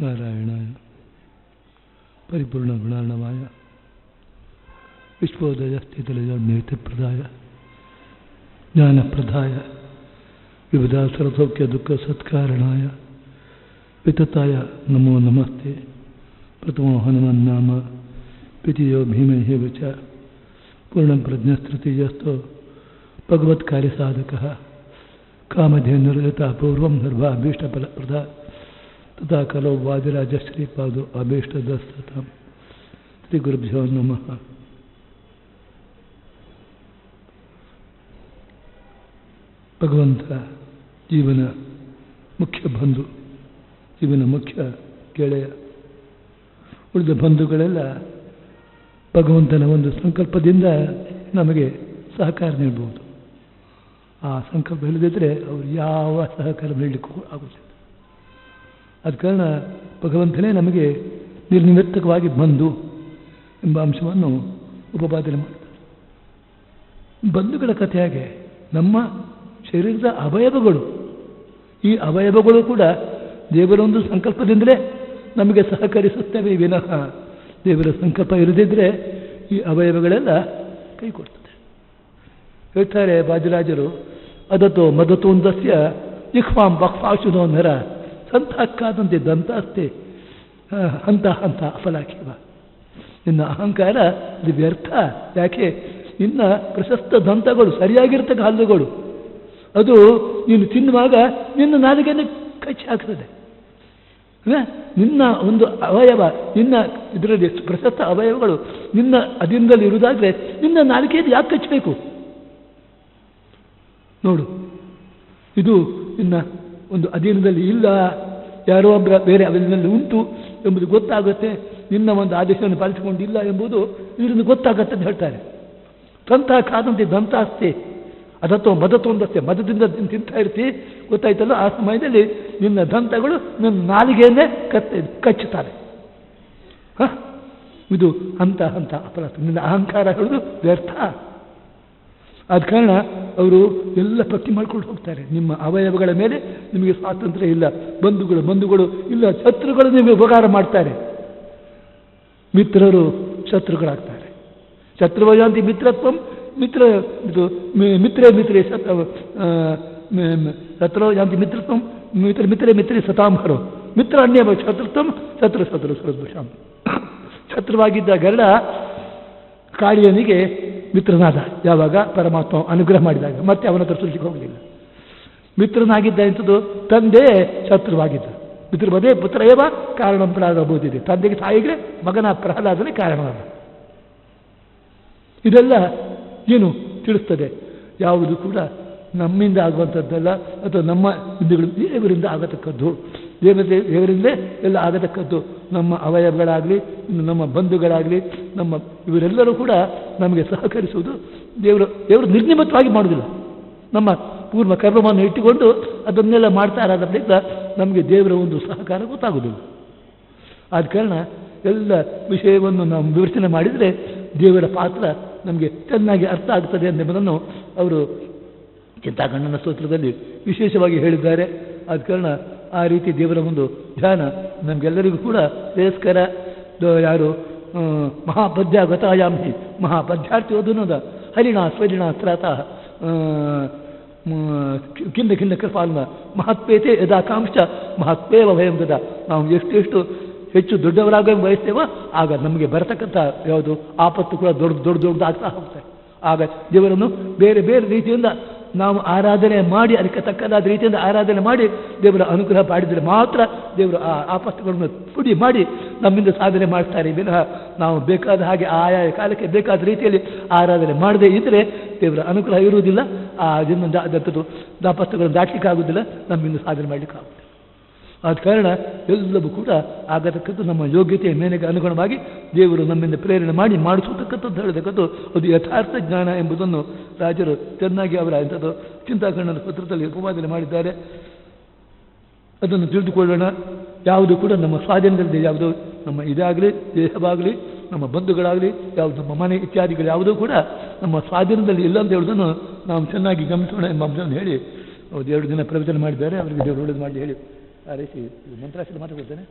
ನಾರಾಯಣಾಯ ಪರಿಪೂರ್ಣ ಗುಣಾರ್ಣವಾಯ ವಿಶ್ವೋದಯ ಸ್ಥಿತಿಲಯೋನ್ಯತಿಪ್ರದಾಯ ಜ್ಞಾನಪ್ರದಾಯ ವಿವಿಧ ಸರ್ವಸೌಖ್ಯ ದುಃಖ ಸತ್ಕಾರಣಾಯ ವಿತತಾಯ ನಮೋ ನಮಸ್ತೆ. ಪ್ರಥಮೋ ಹನುಮನ್ನಾಮ ದ್ವಿತೀಯೋ ಭೀಮೈಹಿ ವಚ ಪೂರ್ಣಂ ಪ್ರಜ್ಞಸ್ತೃತೀಯಸ್ಥೋ ಭಗವತ್ಕಾರ್ಯಸಾಧಕಃ ಕಾಮಧೇನುರ್ಯತಾ ಪೂರ್ವಂ ಸರ್ವಾಭೀಷ್ಟಫಲಪ್ರದಾ ತಥಾ ಖಲೋ ವಾದಿರಾಜಶ್ರೀಪಾದೋ ಅಭೀಷ್ಟದಸ್ತತಾಂ. ಶ್ರೀ ಗುರುಭ್ಯೋ ನಮಃ. ಭಗವಂತ ಜೀವನ ಮುಖ್ಯ ಬಂಧು, ಜೀವನ ಮುಖ್ಯ ಗೆಳೆಯ. ಉಳಿದ ಬಂಧುಗಳೆಲ್ಲ ಭಗವಂತನ ಒಂದು ಸಂಕಲ್ಪದಿಂದ ನಮಗೆ ಸಹಕಾರ ನೀಡಬಹುದು. ಆ ಸಂಕಲ್ಪ ಇಲ್ಲದಿದ್ದರೆ ಅವರು ಯಾವ ಸಹಕಾರ ನೀಡಲಿಕ್ಕೂ ಆಗುತ್ತಿಲ್ಲ. ಆದ ಕಾರಣ ಭಗವಂತನೇ ನಮಗೆ ನಿರ್ನಿಮಿತ್ತಕವಾಗಿ ಬಂಧು ಎಂಬ ಅಂಶವನ್ನು ಉಪಪಾದನೆ ಮಾಡ್ತಾರೆ. ಬಂಧುಗಳ ಕಥೆ ಹಾಗೆ ನಮ್ಮ ಶರೀರದ ಅವಯವಗಳು, ಈ ಅವಯವಗಳು ಕೂಡ ದೇವರ ಒಂದು ಸಂಕಲ್ಪದಿಂದಲೇ ನಮಗೆ ಸಹಕರಿಸುತ್ತವೆ ವಿನಃ ದೇವರ ಸಂಕಲ್ಪ ಇರದಿದ್ದರೆ ಈ ಅವಯವಗಳೆಲ್ಲ ಕೈ ಕೊಡ್ತದೆ. ಹೇಳ್ತಾರೆ ವಾದಿರಾಜರು, ಅದತೋ ಮದತೋಂದಸ್ಯ ಇಕ್ವಾಂ ಬಕ್ಫಾಶುನೋ ನರ ಸಂತಾಕ್ಕಾದಂತೆ ದಂತಾಸ್ತೆ ಹಂತ ಹಂತ ಅಫಲಾಖಿವ. ನಿನ್ನ ಅಹಂಕಾರ ಇದು ವ್ಯರ್ಥ. ಯಾಕೆ? ನಿನ್ನ ಪ್ರಶಸ್ತ ದಂತಗಳು, ಸರಿಯಾಗಿರ್ತಕ್ಕ ಹಲ್ಲುಗಳು, ಅದು ನೀನು ತಿನ್ನುವಾಗ ನಿನ್ನ ನಾಲಿಗೆಯನ್ನು ಕಚ್ಚಿ ಹಾಕ್ತದೆ. ನಿನ್ನ ಒಂದು ಅವಯವ, ನಿನ್ನ ಇದರಲ್ಲಿ ಪ್ರಶಸ್ತ ಅವಯವಗಳು ನಿನ್ನ ಅಧೀನದಲ್ಲಿ ಇರುವುದಾದರೆ ನಿನ್ನ ನಾಲಿಗೆಯನ್ನು ಯಾಕೆ ಕಚ್ಚಬೇಕು? ನೋಡು, ಇದು ನಿನ್ನ ಒಂದು ಅಧೀನದಲ್ಲಿ ಇಲ್ಲ, ಯಾರೋ ಒಬ್ಬರ ಬೇರೆ ಅಧೀನದಲ್ಲಿ ಉಂಟು ಎಂಬುದು ಗೊತ್ತಾಗುತ್ತೆ. ನಿನ್ನ ಒಂದು ಆದೇಶವನ್ನು ಪಾಲಿಸಿಕೊಂಡಿಲ್ಲ ಎಂಬುದು ಇದರಿಂದ ಗೊತ್ತಾಗತ್ತೆ ಅಂತ ಹೇಳ್ತಾರೆ. ದಂತ ಕಾದಂತೆ ದಂತಾಸ್ತೆ ಅದತ್ತೋ ಮದತ್ತೊಂದಸ್ತೆ, ಮದದಿಂದ ತಿಂತಾ ಇರ್ತಿ, ಗೊತ್ತಾಯ್ತಲ್ಲ, ಆ ಸಮಯದಲ್ಲಿ ನಿನ್ನ ದಂತಗಳು ನಿನ್ನ ನಾಲಿಗೆಯನ್ನೇ ಕಚ್ಚುತ್ತಾರೆ. ಇದು ಹಂತ ಹಂತ ಅಪರಾಧ. ನಿನ್ನ ಅಹಂಕಾರ ಹೇಳುವುದು ವ್ಯರ್ಥ. ಆದ ಕಾರಣ ಅವರು ಎಲ್ಲ ಪಟ್ಟಿ ಮಾಡ್ಕೊಂಡು ಹೋಗ್ತಾರೆ. ನಿಮ್ಮ ಅವಯವಗಳ ಮೇಲೆ ನಿಮಗೆ ಸ್ವಾತಂತ್ರ್ಯ ಇಲ್ಲ. ಬಂಧುಗಳು ಇಲ್ಲ, ಶತ್ರುಗಳು ನಿಮಗೆ ಉಪಕಾರ ಮಾಡ್ತಾರೆ. ಮಿತ್ರರು ಶತ್ರುಗಳಾಗ್ತಾರೆ. ಶತ್ರುವಯಾಂತಿ ಮಿತ್ರತ್ವಂ ಮಿತ್ರೇ ಶತ್ರು ಯಾಂತಿ ಮಿತ್ರತ್ವಂ ಮಿತ್ರೇ ಸತಾಂಹರೋ ಮಿತ್ರ ಅನ್ಯ ಶತ್ರುತ್ವಂ ಶತ್ರು ಸರ್ವದೋಷಾಂ. ಶತ್ರುವಾಗಿದ್ದ ಗರುಡ ಕಾಳಿಯನಿಗೆ ಮಿತ್ರನಾದ ಯಾವಾಗ ಪರಮಾತ್ಮ ಅನುಗ್ರಹ ಮಾಡಿದಾಗ, ಮತ್ತೆ ಅವನ ಹತ್ರ ಸುಲಿಗೆ ಹೋಗಲಿಲ್ಲ. ಮಿತ್ರನಾಗಿದ್ದ ಎಂಥದ್ದು ತಂದೆ ಶತ್ರುವಾಗಿದ್ದ. ಮಿತ್ರಪದೇ ಪುತ್ರಯವ ಕಾರಣ ಪ್ರಾರಂಭಬೋದಿದೆ. ತಂದೆಗೆ ತಾಯಿಗೆ ಮಗನ ಪ್ರಹ್ಲಾದನೆ ಕಾರಣವಾದ. ಇದೆಲ್ಲ ಏನು ತಿಳಿಸ್ತದೆ? ಯಾವುದು ಕೂಡ ನಮ್ಮಿಂದ ಆಗುವಂಥದ್ದಲ್ಲ, ಅಥವಾ ನಮ್ಮ ಬಿಂದುಗಳು ದೇವರಿಂದ ಆಗತಕ್ಕದ್ದು. ದೇವರಿಂದಲೇ ಎಲ್ಲ ಆಗತಕ್ಕದ್ದು. ನಮ್ಮ ಅವಯವಗಳಾಗಲಿ, ನಮ್ಮ ಬಂಧುಗಳಾಗಲಿ, ನಮ್ಮ ಇವರೆಲ್ಲರೂ ಕೂಡ ನಮಗೆ ಸಹಕರಿಸುವುದು ದೇವರು ನಿರ್ನಿಮಿತ್ತವಾಗಿ ಮಾಡುವುದಿಲ್ಲ. ನಮ್ಮ ಪೂರ್ವ ಕರ್ಮವನ್ನು ಇಟ್ಟುಕೊಂಡು ಅದನ್ನೆಲ್ಲ ಮಾಡ್ತಾರಾದ್ರಿಂದ ನಮಗೆ ದೇವರ ಒಂದು ಸಹಕಾರ ಗೊತ್ತಾಗುವುದಿಲ್ಲ. ಆದ ಕಾರಣ ಎಲ್ಲ ವಿಷಯವನ್ನು ನಾವು ವಿಮರ್ಶನೆ ಮಾಡಿದರೆ ದೇವರ ಪಾತ್ರ ನಮಗೆ ಚೆನ್ನಾಗಿ ಅರ್ಥ ಆಗ್ತದೆ ಎಂಬುದನ್ನು ಅವರು ಚಿಂತಾಕಣ್ಣನ ಸ್ತೋತ್ರದಲ್ಲಿ ವಿಶೇಷವಾಗಿ ಹೇಳಿದ್ದಾರೆ. ಆದ ಕಾರಣ ಆ ರೀತಿ ದೇವರ ಒಂದು ಧ್ಯಾನ ನಮಗೆಲ್ಲರಿಗೂ ಕೂಡ ಶ್ರೇಯಸ್ಕರ. ಯಾರು ಮಹಾಪದ್ಯ ಗತಾಯಾಮಿ ಮಹಾಪದ್ಯಾರ್ಥಿ ಓದುನೋದ ಹರಿಣ ಸ್ವರಿಣ ತ್ರಾತ ಖಿನ್ನ ಕೃಪಾಲ್ನ ಮಹತ್ವೇತೆ ಯದಾಕಾಂಕ್ಷ ಮಹತ್ವೇವ ಭಯಂ ದದ. ನಾವು ಎಷ್ಟು ಹೆಚ್ಚು ದೊಡ್ಡವರಾಗ ಬಯಸ್ತೇವೋ ಆಗ ನಮಗೆ ಬರತಕ್ಕಂಥ ಯಾವುದು ಆಪತ್ತು ಕೂಡ ದೊಡ್ಡದಾಗ್ತಾ ಹೋಗ್ತಾರೆ. ಆಗ ದೇವರನ್ನು ಬೇರೆ ಬೇರೆ ರೀತಿಯಿಂದ ನಾವು ಆರಾಧನೆ ಮಾಡಿ, ಅದಕ್ಕೆ ತಕ್ಕದಾದ ರೀತಿಯಿಂದ ಆರಾಧನೆ ಮಾಡಿ ದೇವರ ಅನುಗ್ರಹ ಮಾಡಿದರೆ ಮಾತ್ರ ದೇವರು ಆ ಆಪತ್ತುಗಳನ್ನು ಪುಡಿ ಮಾಡಿ ನಮ್ಮಿಂದ ಸಾಧನೆ ಮಾಡ್ತಾರೆ. ವಿನಃ ನಾವು ಬೇಕಾದ ಹಾಗೆ ಆಯಾ ಕಾಲಕ್ಕೆ ಬೇಕಾದ ರೀತಿಯಲ್ಲಿ ಆರಾಧನೆ ಮಾಡದೇ ಇದ್ದರೆ ದೇವರ ಅನುಗ್ರಹ ಇರುವುದಿಲ್ಲ. ಆ ಆಪತ್ತುಗಳನ್ನು ದಾಟಲಿಕ್ಕೆ ಆಗುವುದಿಲ್ಲ, ನಮ್ಮಿಂದ ಸಾಧನೆ ಮಾಡಲಿಕ್ಕೆ ಆಗುವುದಿಲ್ಲ. ಆದ ಕಾರಣ ಎಲ್ಲವೂ ಕೂಡ ಆಗತಕ್ಕದ್ದು ನಮ್ಮ ಯೋಗ್ಯತೆಯ ಮೇಲೆಗೆ ಅನುಗುಣವಾಗಿ ದೇವರು ನಮ್ಮಿಂದ ಪ್ರೇರಣೆ ಮಾಡಿ ಮಾಡಿಸತಕ್ಕಂಥದ್ದು ಹೇಳತಕ್ಕದ್ದು ಅದು ಯಥಾರ್ಥ ಜ್ಞಾನ ಎಂಬುದನ್ನು ರಾಜರು ಚೆನ್ನಾಗಿ ಅವರ ಇಂಥದ್ದು ಚಿಂತಾಕಣ್ಣನ ಪತ್ರದಲ್ಲಿ ಉಪಪಾದನೆ ಮಾಡಿದ್ದಾರೆ. ಅದನ್ನು ತಿಳಿದುಕೊಳ್ಳೋಣ. ಯಾವುದು ಕೂಡ ನಮ್ಮ ಸ್ವಾಧೀನದಲ್ಲಿ, ಯಾವುದು ನಮ್ಮ ಇದಾಗಲಿ, ದೇಹವಾಗಲಿ, ನಮ್ಮ ಬಂಧುಗಳಾಗಲಿ, ಯಾವುದು ನಮ್ಮ ಮನೆ ಇತ್ಯಾದಿಗಳು ಯಾವುದೂ ಕೂಡ ನಮ್ಮ ಸ್ವಾಧೀನದಲ್ಲಿ ಇಲ್ಲ ಅಂತ ಹೇಳುವುದನ್ನು ನಾವು ಚೆನ್ನಾಗಿ ಗಮನಿಸೋಣ ಎಂಬ ಅಂಶವನ್ನು ಹೇಳಿ 2 ದಿನ ಪ್ರವಚನ ಮಾಡಿದ್ದಾರೆ. ಅವರಿಗೆ ದೇವರು ಒಳ್ಳೆಯದು ಮಾಡಿ ಹೇಳಿ ಆ ರೀತಿ ಮಂತ್ರಾಕ್ಷರ ಮಾತಾಡ್ತೇನೆ.